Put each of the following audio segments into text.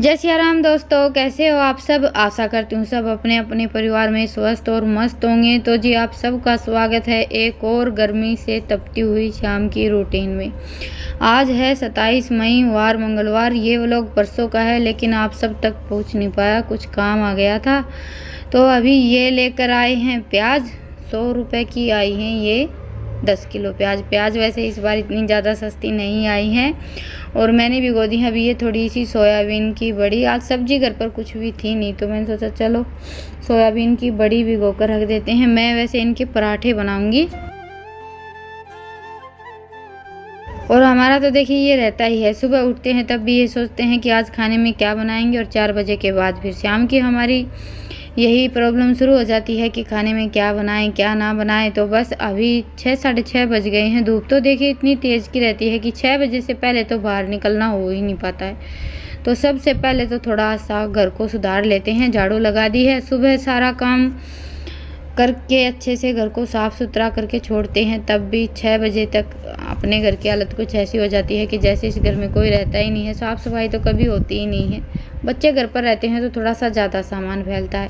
जय सिया राम दोस्तों, कैसे हो आप सब। आशा करती हूँ सब अपने अपने परिवार में स्वस्थ और मस्त होंगे। तो जी आप सबका स्वागत है एक और गर्मी से तपती हुई शाम की रूटीन में। आज है 27 मई वार मंगलवार। ये व्लॉग परसों का है लेकिन आप सब तक पहुँच नहीं पाया, कुछ काम आ गया था। तो अभी ये लेकर आए हैं प्याज। 100 रुपये की आई हैं ये 10 किलो प्याज वैसे इस बार इतनी ज़्यादा सस्ती नहीं आई है। और मैंने भिगो दी है अभी ये थोड़ी सी सोयाबीन की बड़ी। आज सब्जी घर पर कुछ भी थी नहीं तो मैंने सोचा चलो सोयाबीन की बड़ी भिगो कर रख देते हैं। मैं वैसे इनके पराठे बनाऊंगी। और हमारा तो देखिए ये रहता ही है, सुबह उठते हैं तब भी ये सोचते हैं कि आज खाने में क्या बनाएंगे, और 4 बजे के बाद फिर शाम की हमारी यही प्रॉब्लम शुरू हो जाती है कि खाने में क्या बनाएं क्या ना बनाएं। तो बस अभी 6 साढ़े 6 बज गए हैं। धूप तो देखिए इतनी तेज़ की रहती है कि 6 बजे से पहले तो बाहर निकलना हो ही नहीं पाता है। तो सबसे पहले तो थोड़ा सा घर को सुधार लेते हैं। झाड़ू लगा दी है, सुबह सारा काम करके अच्छे से घर को साफ़ सुथरा करके छोड़ते हैं, तब भी 6 बजे तक अपने घर की हालत कुछ ऐसी हो जाती है कि जैसे इस घर में कोई रहता ही नहीं है। साफ़ सफाई तो कभी होती ही नहीं है। बच्चे घर पर रहते हैं तो थोड़ा सा ज़्यादा सामान फैलता है।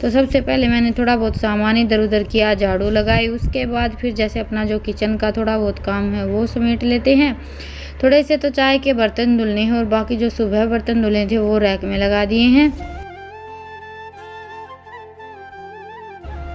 तो सबसे पहले मैंने थोड़ा बहुत सामान इधर उधर किया, झाड़ू लगाई। उसके बाद फिर जैसे अपना जो किचन का थोड़ा बहुत काम है वो समेट लेते हैं। थोड़े से तो चाय के बर्तन धुलने हैं और बाकी जो सुबह बर्तन धुले थे वो रैक में लगा दिए हैं।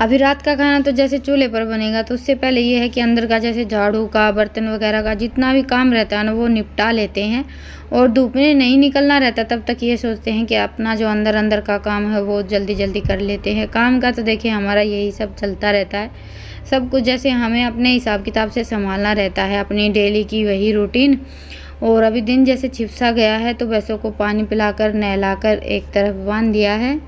अभी रात का खाना तो जैसे चूल्हे पर बनेगा तो उससे पहले ये है कि अंदर का जैसे झाड़ू का बर्तन वगैरह का जितना भी काम रहता है ना वो निपटा लेते हैं। और धूप में नहीं निकलना रहता तब तक ये सोचते हैं कि अपना जो अंदर का काम है वो जल्दी जल्दी कर लेते हैं। काम का तो देखिए हमारा यही सब चलता रहता है। सब कुछ जैसे हमें अपने हिसाब किताब से संभालना रहता है, अपनी डेली की वही रूटीन। और अभी दिन जैसे छिपसा गया है तो भैंसों को पानी पिलाकर नहलाकर एक तरफ बांध दिया है।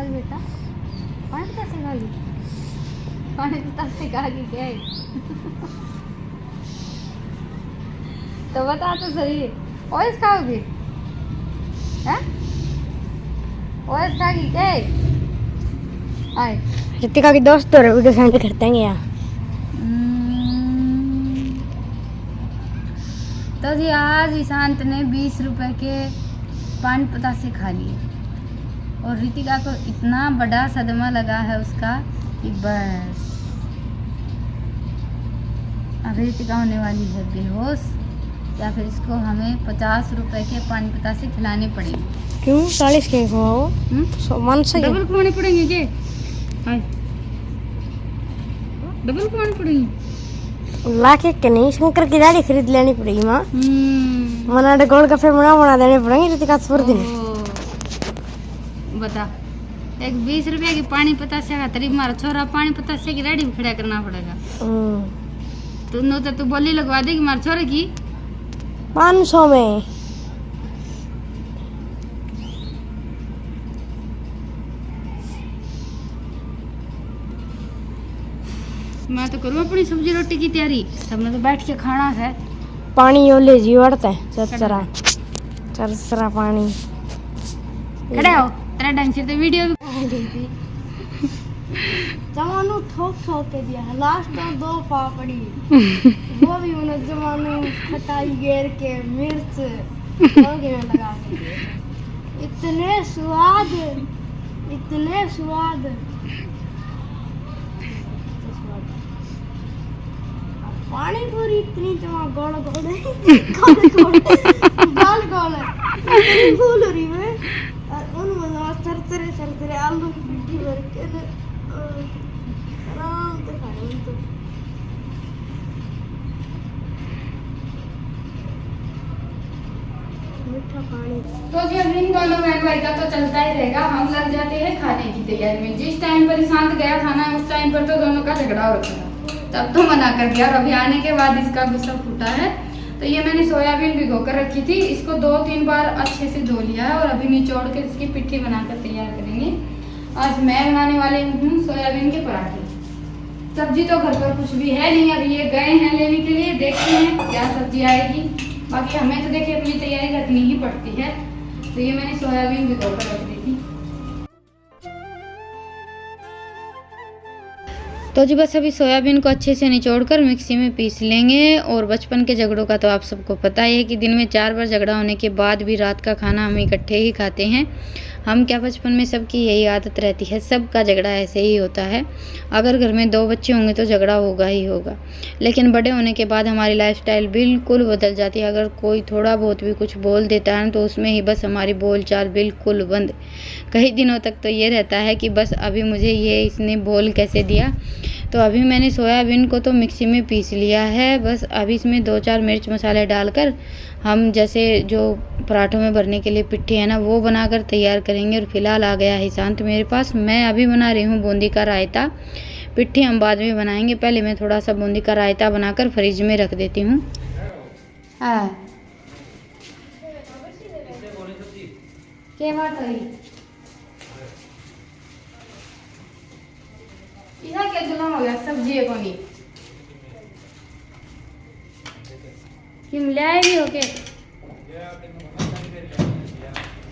बेटा पानी कैसे खा ली, पानी तो तब से खा ली क्या है? तो बता तो सही, ओएस खाओगे? हैं? ओएस खाओगी क्या? आए रितिका के दोस्त तो वीडियो सेंड करते हैं यार। तो जी आज ईशांत ने 20 रुपए के पान पतासे खा लिए और रितिका को इतना बड़ा सदमा लगा है उसका कि बस अब रितिका होने वाली है बेहोश, या फिर इसको हमें 50 रुपए के पान पतासे खिलाने पड़ेंगे। क्यों 40 के खवाओ? मन से डबल खवाने पड़ेंगे के? डबल खवाने पड़ेंगे। लाके के नहीं, शंकर की गाड़ी खरीद लेनी पड़ेगी माँ। मना गोल का फिर बना देने पड़ेंगे रितिका छोड़ देने। बता, एक 20 रुपये की पानी पतासे का तरीब मारा छोरा पानी पतासे की रेडी खड़ा करना पड़ेगा। तू बोली लगवा देगी मारे छोरे की 500 में। मैं तो करूँ अपनी सब्जी रोटी की तैयारी, सबने तो बैठ के खाना है। पानी यो ले जी बढ़ता है चरचरा पानी। खड़े हो तेरा ढंग से तो वीडियो जमानू ठोक के दिया लास्ट में 2 पापड़ी वो भी उन्हें जमानू खटाई घेर के मिर्च में लगा के दिए। इतने स्वाद पानी पूरी इतनी जमा गोल रही है। चरचरे आलू की पिट्ठी भर के आराम से खाए तो। मीठा पानी तो जी अब इन दोनों बहन भाई का तो चलता ही रहेगा। हम लग जाते हैं खाने की तैयारी में। जिस टाइम पर ईशांत गया था ना उस टाइम पर तो दोनों का झगड़ा हो रखा था, तब तो मना कर दिया और अभी आने के बाद इसका गुस्सा फूटा है। तो ये मैंने सोयाबीन भिगो कर रखी थी, इसको 2-3 बार अच्छे से धो लिया है और अभी निचोड़ के इसकी पिट्ठी बनाकर तैयार करेंगे। आज मैं बनाने वाली हूँ सोयाबीन के पराठे। सब्जी तो घर पर कुछ भी है नहीं, अभी ये गए हैं लेने के लिए, देखते हैं क्या सब्जी आएगी। बाकी हमें तो देखिए अपनी तैयारी रखनी ही पड़ती है। तो ये मैंने सोयाबीन भिगो कर रख दी थी। तो जी बस अभी सोयाबीन को अच्छे से निचोड़कर मिक्सी में पीस लेंगे। और बचपन के झगड़ों का तो आप सबको पता ही है कि दिन में 4 बार झगड़ा होने के बाद भी रात का खाना हम इकट्ठे ही खाते हैं। हम क्या, बचपन में सबकी यही आदत रहती है, सबका झगड़ा ऐसे ही होता है। अगर घर में 2 बच्चे होंगे तो झगड़ा होगा ही होगा। लेकिन बड़े होने के बाद हमारी लाइफस्टाइल बिल्कुल बदल जाती है। अगर कोई थोड़ा बहुत भी कुछ बोल देता है तो उसमें ही बस हमारी बोलचाल बिल्कुल बंद। कई दिनों तक तो ये रहता है कि बस अभी मुझे ये इसने बोल कैसे दिया। तो अभी मैंने सोयाबीन को तो मिक्सी में पीस लिया है। बस अभी इसमें 2-4 मिर्च मसाले डालकर हम जैसे जो पराठों में भरने के लिए पिट्ठी है ना, वो बनाकर तैयार करेंगे। और फिलहाल आ गया है शांत मेरे पास। मैं अभी बना रही हूँ बूंदी का रायता। पिट्ठी हम बाद में बनाएंगे, पहले मैं थोड़ा सा बूंदी का रायता बनाकर फ्रिज में रख देती हूँ। क्या बात है? क्या जुलम हो गया सब्जी है कोनी कि मिलाए भी हो के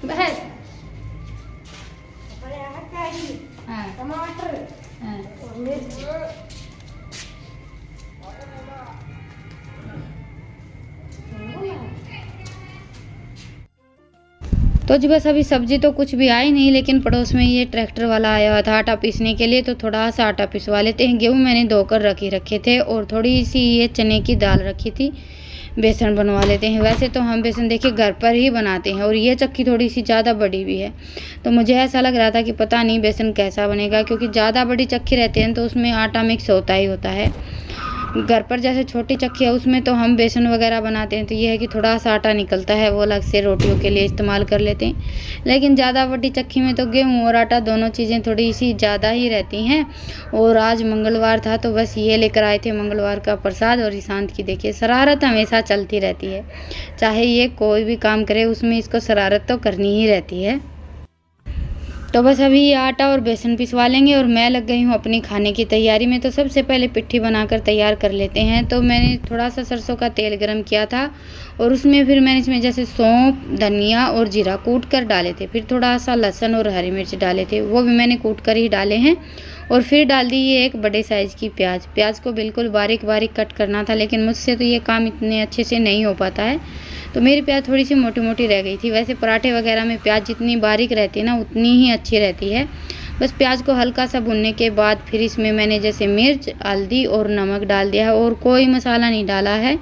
बस टमाटर और मिर्च। तो जी बस अभी सब्जी तो कुछ भी आई नहीं, लेकिन पड़ोस में ये ट्रैक्टर वाला आया हुआ था आटा पीसने के लिए। तो थोड़ा सा आटा पिसवा लेते हैं। गेहूँ मैंने धोकर रखे थे और थोड़ी सी ये चने की दाल रखी थी। बेसन बनवा लेते हैं। वैसे तो हम बेसन देखिए घर पर ही बनाते हैं। और ये चक्की थोड़ी सी ज़्यादा बड़ी भी है, तो मुझे ऐसा लग रहा था कि पता नहीं बेसन कैसा बनेगा, क्योंकि ज़्यादा बड़ी चक्की रहती है तो उसमें आटा मिक्स होता ही होता है। घर पर जैसे छोटी चक्की है उसमें तो हम बेसन वगैरह बनाते हैं, तो ये है कि थोड़ा सा आटा निकलता है, वो अलग से रोटियों के लिए इस्तेमाल कर लेते हैं। लेकिन ज़्यादा बड़ी चक्की में तो गेहूँ और आटा दोनों चीज़ें थोड़ी सी ज़्यादा ही रहती हैं। और आज मंगलवार था तो बस ये लेकर आए थे मंगलवार का प्रसाद। और ईशांत की देखिए शरारत हमेशा चलती रहती है, चाहे ये कोई भी काम करे उसमें इसको शरारत तो करनी ही रहती है। तो बस अभी ये आटा और बेसन पिसवा लेंगे और मैं लग गई हूँ अपनी खाने की तैयारी में। तो सबसे पहले पिट्ठी बनाकर तैयार कर लेते हैं। तो मैंने थोड़ा सा सरसों का तेल गरम किया था और उसमें फिर मैंने इसमें जैसे सौंफ, धनिया और जीरा कूट कर डाले थे। फिर थोड़ा सा लहसुन और हरी मिर्च डाले थे, वो भी मैंने कूट कर ही डाले हैं। और फिर डाल दी ये एक बड़े साइज़ की प्याज को बिल्कुल बारीक बारीक कट करना था, लेकिन मुझसे तो ये काम इतने अच्छे से नहीं हो पाता है, तो मेरी प्याज थोड़ी सी मोटी मोटी रह गई थी। वैसे पराठे वगैरह में प्याज जितनी बारीक रहती है ना उतनी ही अच्छी रहती है। बस प्याज को हल्का सा भुनने के बाद फिर इसमें मैंने जैसे मिर्च, हल्दी और नमक डाल दिया है। और कोई मसाला नहीं डाला है,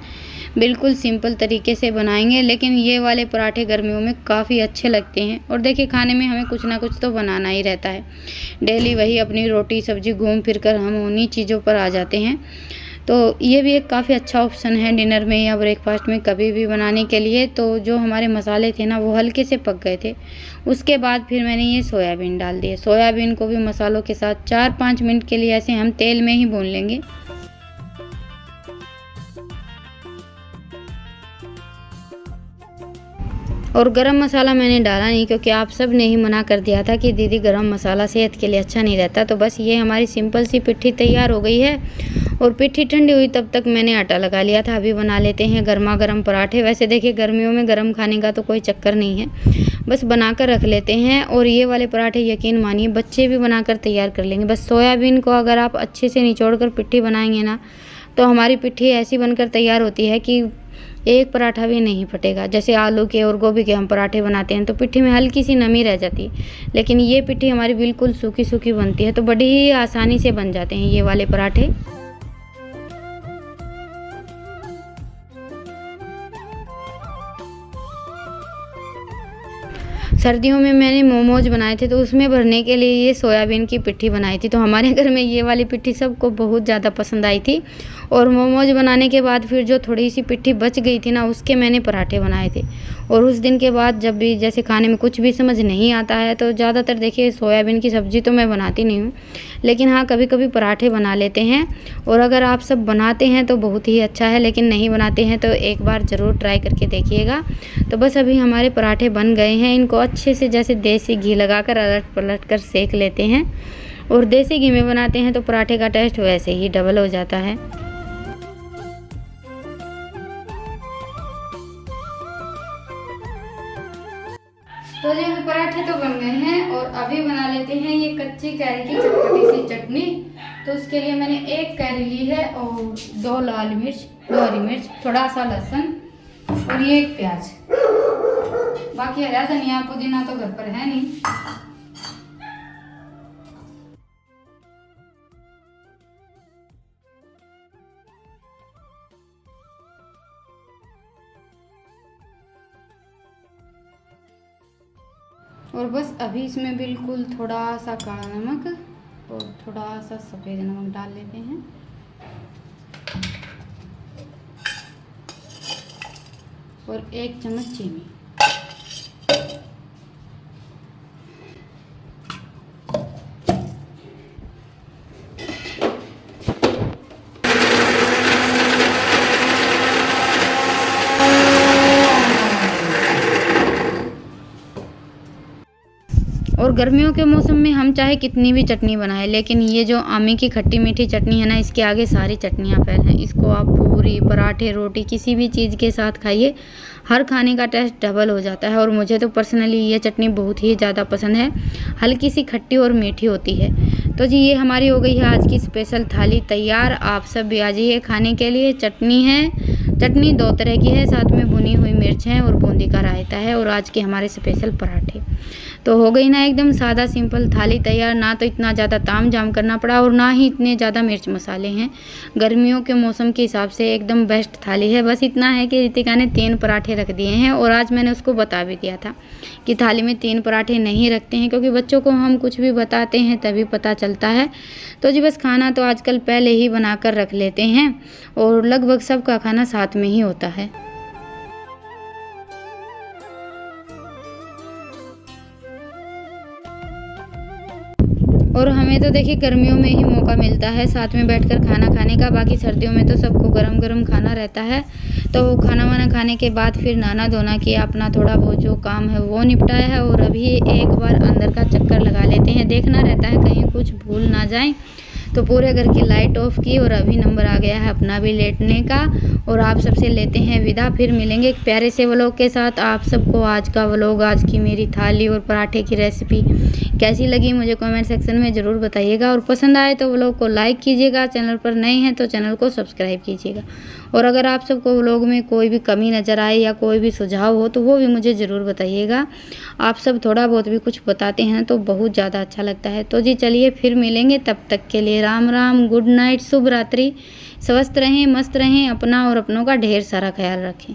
बिल्कुल सिंपल तरीके से बनाएंगे। लेकिन ये वाले पराठे गर्मियों में काफ़ी अच्छे लगते हैं। और देखिए खाने में हमें कुछ ना कुछ तो बनाना ही रहता है। डेली वही अपनी रोटी सब्जी घूम फिर कर हम उन्हीं चीज़ों पर आ जाते हैं। तो ये भी एक काफ़ी अच्छा ऑप्शन है डिनर में या ब्रेकफास्ट में कभी भी बनाने के लिए। तो जो हमारे मसाले थे ना वो हल्के से पक गए थे। उसके बाद फिर मैंने ये सोयाबीन डाल दिए। सोयाबीन को भी मसालों के साथ 4-5 मिनट के लिए ऐसे हम तेल में ही भून लेंगे। और गरम मसाला मैंने डाला नहीं, क्योंकि आप सब ने ही मना कर दिया था कि दीदी गरम मसाला सेहत के लिए अच्छा नहीं रहता। तो बस ये हमारी सिंपल सी पिट्ठी तैयार हो गई है। और पिट्ठी ठंडी हुई तब तक मैंने आटा लगा लिया था। अभी बना लेते हैं गर्मा गर्म पराठे। वैसे देखिए गर्मियों में गर्म खाने का तो कोई चक्कर नहीं है, बस बनाकर रख लेते हैं। और ये वाले पराठे यकीन मानिए बच्चे भी बनाकर तैयार कर लेंगे। बस सोयाबीन को अगर आप अच्छे से निचोड़ कर पिट्ठी बनाएंगे ना, तो हमारी पिट्ठी ऐसी बनकर तैयार होती है कि एक पराठा भी नहीं फटेगा। जैसे आलू के और गोभी के हम पराठे बनाते हैं तो पिट्ठी में हल्की सी नमी रह जाती है, लेकिन ये पिट्ठी हमारी बिल्कुल सूखी सूखी बनती है। तो बड़ी ही आसानी से बन जाते हैं ये वाले पराठे। सर्दियों में मैंने मोमोज बनाए थे, तो उसमें भरने के लिए ये सोयाबीन की पिट्ठी बनाई थी। तो हमारे घर में ये वाली पिट्ठी सबको बहुत ज़्यादा पसंद आई थी। और मोमोज बनाने के बाद फिर जो थोड़ी सी पिट्ठी बच गई थी ना, उसके मैंने पराठे बनाए थे। और उस दिन के बाद जब भी जैसे खाने में कुछ भी समझ नहीं आता है, तो ज़्यादातर देखिए सोयाबीन की सब्ज़ी तो मैं बनाती नहीं हूँ, लेकिन हाँ कभी कभी पराठे बना लेते हैं। और अगर आप सब बनाते हैं तो बहुत ही अच्छा है, लेकिन नहीं बनाते हैं तो एक बार ज़रूर ट्राई करके देखिएगा। तो बस अभी हमारे पराठे बन गए हैं। इनको अच्छे से जैसे देसी घी लगाकर अलट पलट कर सेक लेते हैं। और देसी घी में बनाते हैं तो पराठे का टेस्ट वैसे ही डबल हो जाता है। तो जो पराठे तो बन गए हैं और अभी बना लेते हैं ये कच्ची कैरी की चटपटी सी चटनी। तो उसके लिए मैंने 1 कैरी ली है और 2 लाल मिर्च, 2 हरी मिर्च, थोड़ा सा लहसुन और ये 1 प्याज। बाकी हरा धनिया पुदीना तो घर पर है नहीं। और बस अभी इसमें बिल्कुल थोड़ा सा काला नमक और थोड़ा सा सफ़ेद नमक डाल लेते हैं। और 1 चम्मच चीनी। और गर्मियों के मौसम में हम चाहे कितनी भी चटनी बनाएं, लेकिन ये जो आमी की खट्टी मीठी चटनी है ना, इसके आगे सारी चटनियाँ फेल हैं। इसको आप पूरी, पराठे, रोटी किसी भी चीज़ के साथ खाइए, हर खाने का टेस्ट डबल हो जाता है। और मुझे तो पर्सनली ये चटनी बहुत ही ज़्यादा पसंद है, हल्की सी खट्टी और मीठी होती है। तो जी ये हमारी हो गई है आज की स्पेशल थाली तैयार। आप सब भी आ जाइए खाने के लिए। चटनी है, चटनी 2 तरह की है, साथ में भुनी हुई मिर्च है और बूंदी का रायता है और आज के हमारे स्पेशल पराठे। तो हो गई ना एकदम सादा सिंपल थाली तैयार। ना तो इतना ज़्यादा ताम झाम करना पड़ा और ना ही इतने ज़्यादा मिर्च मसाले हैं। गर्मियों के मौसम के हिसाब से एकदम बेस्ट थाली है। बस इतना है कि रितिका ने 3 पराठे रख दिए हैं और आज मैंने उसको बता भी दिया था कि थाली में 3 पराठे नहीं रखते हैं, क्योंकि बच्चों को हम कुछ भी बताते हैं तभी पता चलता है। तो जी बस खाना तो आजकल पहले ही बना कर रख लेते हैं और लगभग सबका खाना साथ में ही होता है। और हमें तो देखिए गर्मियों में ही मौका मिलता है साथ में बैठकर खाना खाने का। बाकी सर्दियों में तो सबको गरम गरम खाना रहता है। तो खाना वाना खाने के बाद फिर नहाना धोना किया, अपना थोड़ा बहुत जो काम है वो निपटाया है। और अभी एक बार अंदर का चक्कर लगा लेते हैं, देखना रहता है कहीं कुछ भूल ना जाए। तो पूरे घर की लाइट ऑफ की और अभी नंबर आ गया है अपना भी लेटने का। और आप सबसे लेते हैं विदा, फिर मिलेंगे एक प्यारे से व्लॉग के साथ। आप सबको आज का व्लॉग, आज की मेरी थाली और पराठे की रेसिपी कैसी लगी मुझे कमेंट सेक्शन में ज़रूर बताइएगा। और पसंद आए तो व्लॉग को लाइक कीजिएगा, चैनल पर नए हैं तो चैनल को सब्सक्राइब कीजिएगा। और अगर आप सबको व्लॉग में कोई भी कमी नज़र आए या कोई भी सुझाव हो तो वो भी मुझे ज़रूर बताइएगा। आप सब थोड़ा बहुत भी कुछ बताते हैं तो बहुत ज़्यादा अच्छा लगता है। तो जी चलिए फिर मिलेंगे, तब तक के लिए राम राम, गुड नाइट, शुभ रात्रि। स्वस्थ रहें, मस्त रहें, अपना और अपनों का ढेर सारा ख्याल रखें।